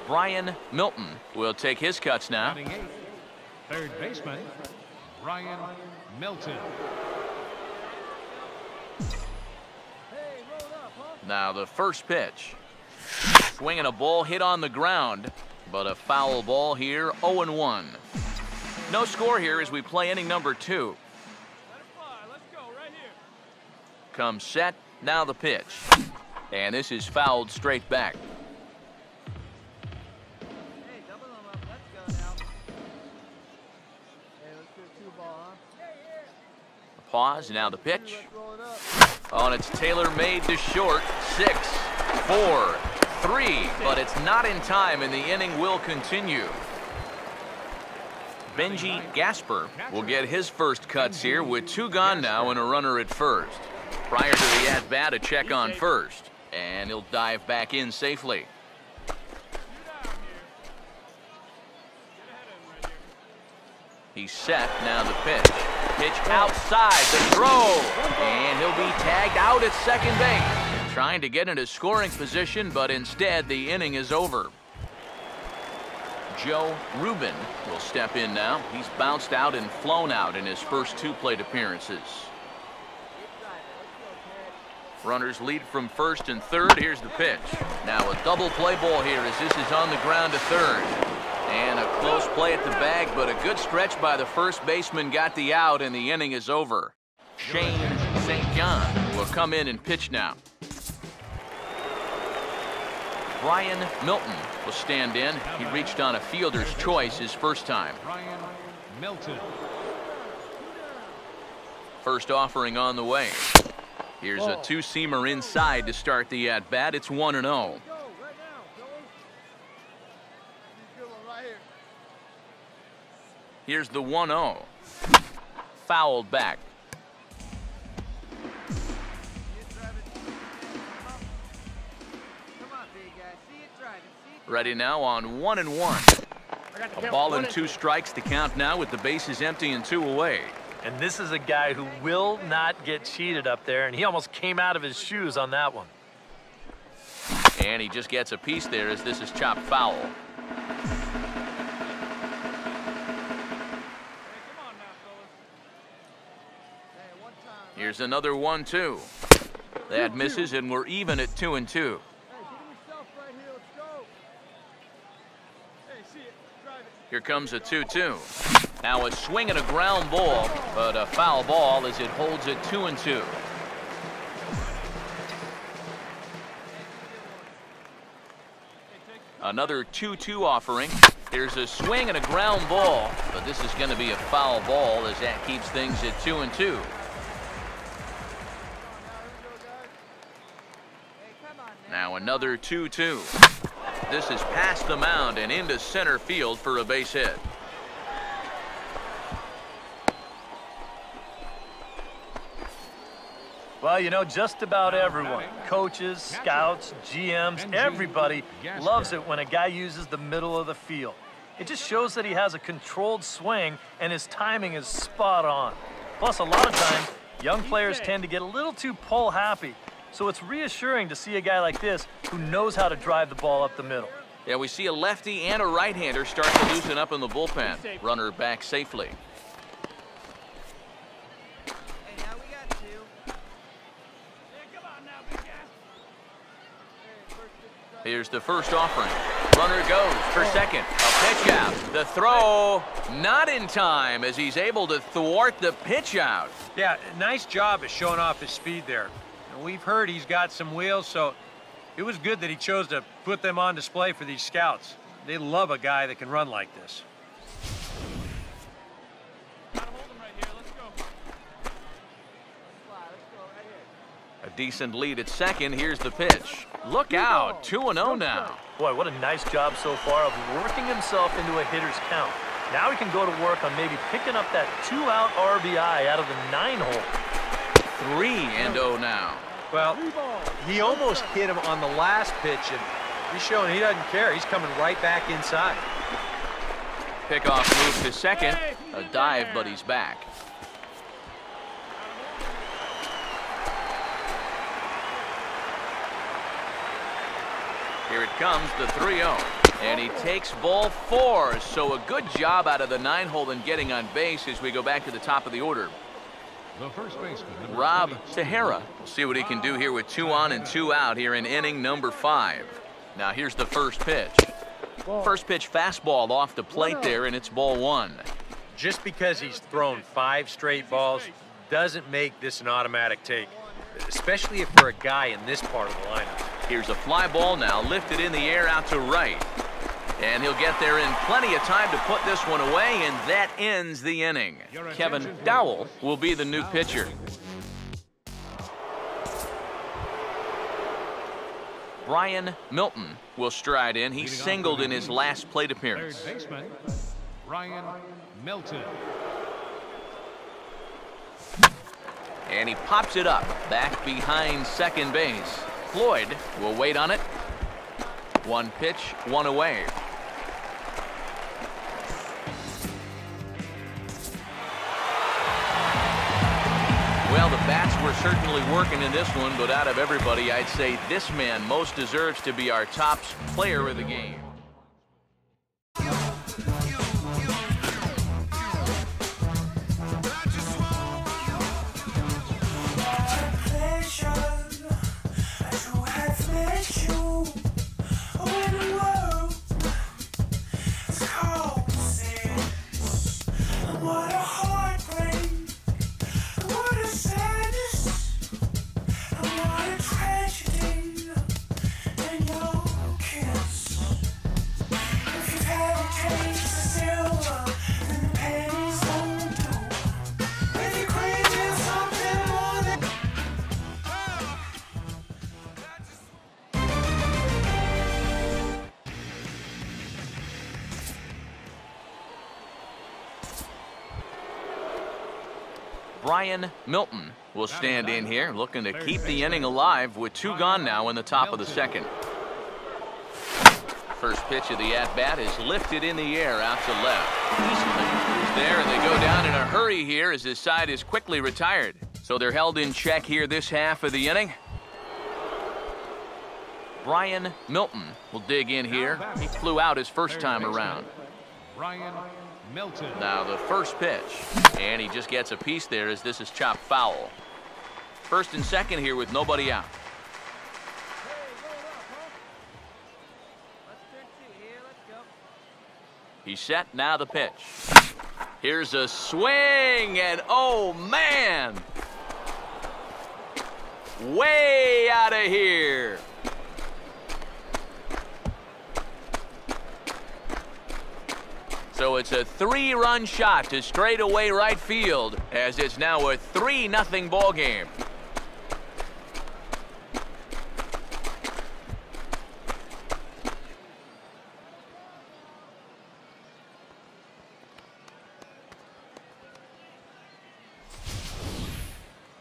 Brian Milton will take his cuts now. Batting eighth, third baseman, Brian Milton. Now the first pitch. Swinging a ball hit on the ground, but a foul ball here, 0-1. No score here as we play inning number 2. Comes set, now the pitch. And this is fouled straight back. Pause, now the pitch. Oh, and it's tailor-made to short. 6, 4, 3, but it's not in time, and the inning will continue. Benji Gasper will get his first cuts here with 2 gone now and a runner at first. Prior to the at-bat, a check on first, and he'll dive back in safely. He's set, now the pitch. Pitch outside, the throw, and he'll be tagged out at second base. Trying to get into scoring position, but instead the inning is over. Joe Rubin will step in now. He's bounced out and flown out in his first 2 plate appearances. Runners lead from first and third. Here's the pitch. Now a double play ball here as this is on the ground to third. And a close play at the bag, but a good stretch by the first baseman got the out, and the inning is over. Shane St. John will come in and pitch now. Brian Milton will stand in. He reached on a fielder's choice his first time. Brian Milton. First offering on the way. Here's a 2-seamer inside to start the at-bat. It's 1-0. Here's the 1-0. Fouled back. Ready now on 1-1. A ball and 2 strikes to count now with the bases empty and 2 away. And this is a guy who will not get cheated up there, and he almost came out of his shoes on that one. And he just gets a piece there as this is chopped foul. Here's another 1-2. That misses, and we're even at 2-2. Here comes a 2-2. Now a swing and a ground ball, but a foul ball as it holds it 2-2. Another 2-2 offering. Here's a swing and a ground ball, but this is going to be a foul ball as that keeps things at 2-2. Now another 2-2. This is past the mound and into center field for a base hit. Well, you know, just about everyone, coaches, scouts, GMs, everybody loves it when a guy uses the middle of the field. It just shows that he has a controlled swing and his timing is spot on. Plus, a lot of times, young players tend to get a little too pull happy. So it's reassuring to see a guy like this who knows how to drive the ball up the middle. Yeah, we see a lefty and a right-hander start to loosen up in the bullpen. Runner back safely. Here's the first offering. Runner goes for second. A pitch out. The throw not in time as he's able to thwart the pitch out. Yeah, nice job of showing off his speed there. We've heard he's got some wheels, so it was good that he chose to put them on display for these scouts. They love a guy that can run like this. A decent lead at second. Here's the pitch. Look out. 2-0 now. Boy, what a nice job so far of working himself into a hitter's count. Now he can go to work on maybe picking up that 2-out RBI out of the 9-hole. 3-0 now. Well, he almost hit him on the last pitch, and he's showing he doesn't care. He's coming right back inside. Pickoff move to second. A dive, but he's back. Here it comes, the 3-0. And he takes ball 4, so a good job out of the 9-hole in getting on base as we go back to the top of the order. The first baseman, Rob Tejera. We'll see what he can do here with 2 on and 2 out here in inning number 5. Now here's the first pitch. First pitch fastball off the plate there, and it's ball 1. Just because he's thrown 5 straight balls doesn't make this an automatic take, especially if we're a guy in this part of the lineup. Here's a fly ball now, lifted in the air out to right. And he'll get there in plenty of time to put this one away, and that ends the inning. Kevin Dowell will be the new pitcher. Brian Milton will stride in. He singled in his last plate appearance. Third baseman, Brian Milton. And he pops it up back behind second base. Floyd will wait on it. 1 pitch, 1 away. Well, the bats were certainly working in this one, but out of everybody, I'd say this man most deserves to be our top player of the game. Brian Milton will stand in here, looking to keep the inning alive with 2 gone now in the top of the second. First pitch of the at-bat is lifted in the air out to left. Baseman is there, and they go down in a hurry here as his side is quickly retired. So they're held in check here this half of the inning. Brian Milton will dig in here. He flew out his first time around. Brian Milton. Now the first pitch, and he just gets a piece there as this is chopped foul. First and second here with nobody out. He's set, now the pitch. Here's a swing, and oh man! Way out of here. So it's a 3-run shot to straightaway right field, as it's now a 3-0 ball game.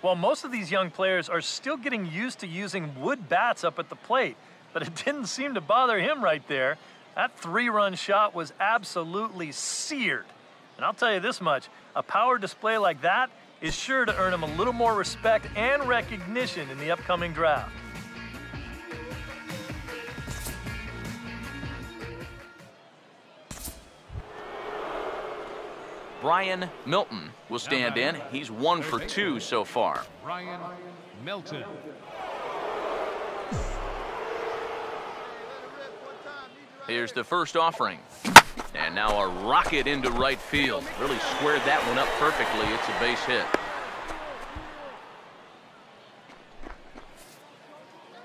Well, most of these young players are still getting used to using wood bats up at the plate, but it didn't seem to bother him right there. That 3-run shot was absolutely seared. And I'll tell you this much, a power display like that is sure to earn him a little more respect and recognition in the upcoming draft. Brian Milton will stand in. He's 1 for 2 so far. Brian Milton. Here's the first offering. And now a rocket into right field. Really squared that one up perfectly. It's a base hit.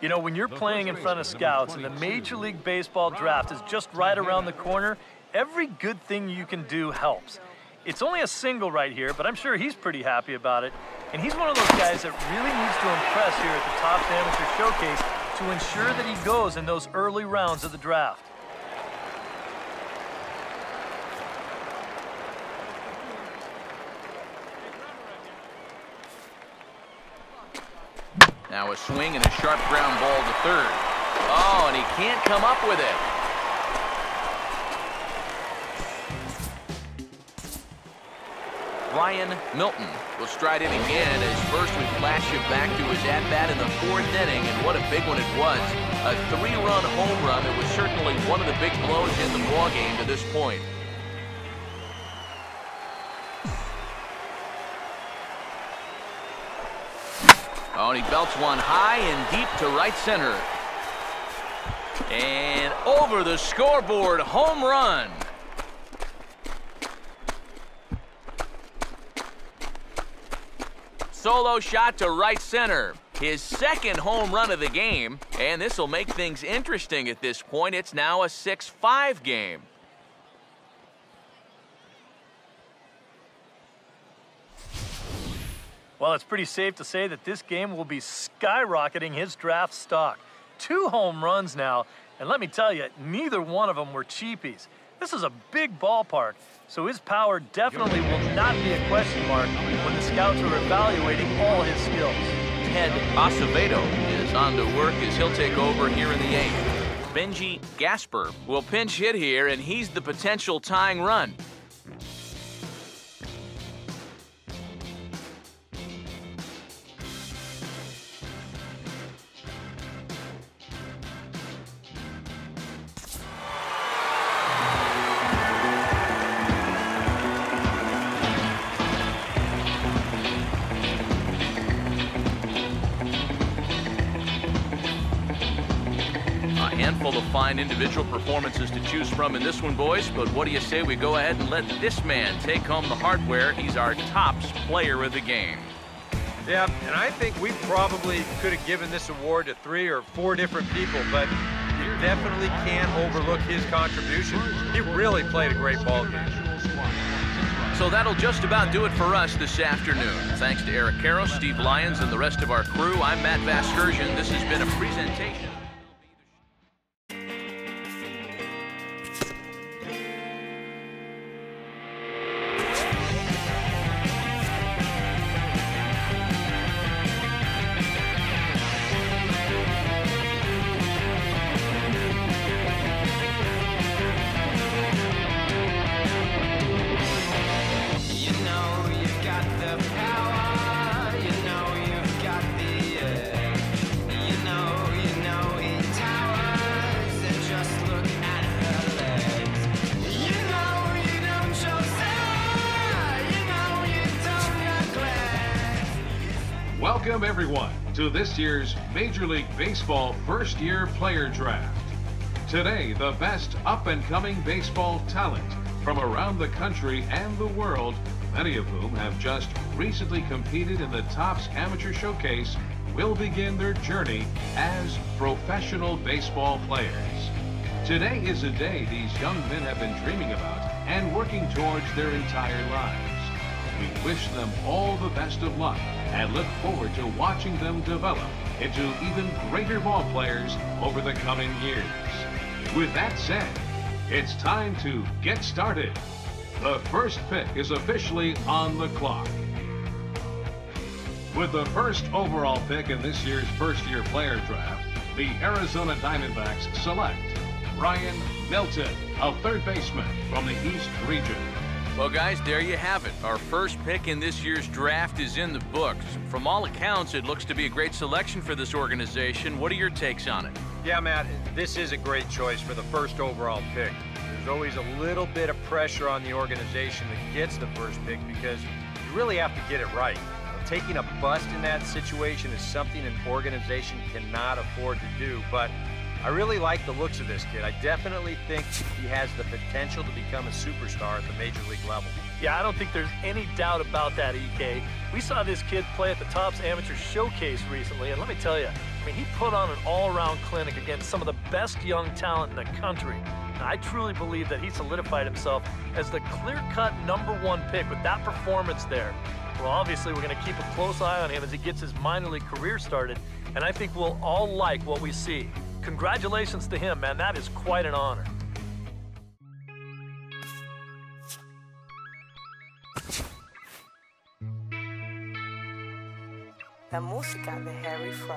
You know, when you're playing in front of scouts and the Major League Baseball draft is just right around the corner, every good thing you can do helps. It's only a single right here, but I'm sure he's pretty happy about it. And he's one of those guys that really needs to impress here at the Topps Amateur Showcase to ensure that he goes in those early rounds of the draft. Now a swing and a sharp ground ball to third. Oh, and he can't come up with it. Brian Milton will stride in again as first we flash you back to his at-bat in the 4th inning, and what a big one it was. A 3-run home run that was certainly one of the big blows in the ballgame to this point. Oh, and he belts one high and deep to right center. And over the scoreboard, home run. Solo shot to right center. His 2nd home run of the game, and this will make things interesting at this point. It's now a 6-5 game. Well, it's pretty safe to say that this game will be skyrocketing his draft stock. 2 home runs now, and let me tell you, neither one of them were cheapies. This is a big ballpark, so his power definitely will not be a question mark when the scouts are evaluating all his skills. Ted Acevedo is on to work as he'll take over here in the 8th. Benji Gasper will pinch hit here, and he's the potential tying run. Handful of fine individual performances to choose from in this one, boys, but what do you say we go ahead and let this man take home the hardware? He's our tops player of the game. Yeah, and I think we probably could have given this award to 3 or 4 different people, but you definitely can't overlook his contribution. He really played a great ball game. So that'll just about do it for us this afternoon. Thanks to Eric Carroll, Steve Lyons, and the rest of our crew, I'm Matt Vasgersian. This has been a presentation. Welcome, everyone, to this year's Major League Baseball first-year player draft. Today, the best up-and-coming baseball talent from around the country and the world, many of whom have just recently competed in the Topps Amateur Showcase, will begin their journey as professional baseball players. Today is a day these young men have been dreaming about and working towards their entire lives. We wish them all the best of luck and look forward to watching them develop into even greater ball players over the coming years. With that said, it's time to get started. The first pick is officially on the clock. With the first overall pick in this year's first-year player draft, the Arizona Diamondbacks select Brian Milton, a 3rd baseman from the East region. Well, guys, there you have it. Our first pick in this year's draft is in the books. From all accounts, it looks to be a great selection for this organization. What are your takes on it? Yeah, Matt, this is a great choice for the first overall pick. There's always a little bit of pressure on the organization that gets the first pick because you really have to get it right. Taking a bust in that situation is something an organization cannot afford to do, but I really like the looks of this kid. I definitely think he has the potential to become a superstar at the major league level. Yeah, I don't think there's any doubt about that, EK. We saw this kid play at the Topps Amateur Showcase recently, and let me tell you, I mean, he put on an all-around clinic against some of the best young talent in the country. And I truly believe that he solidified himself as the clear-cut #1 pick with that performance there. Well, obviously, we're going to keep a close eye on him as he gets his minor league career started, and I think we'll all like what we see. Congratulations to him, man. That is quite an honor. La música de Harry Fry.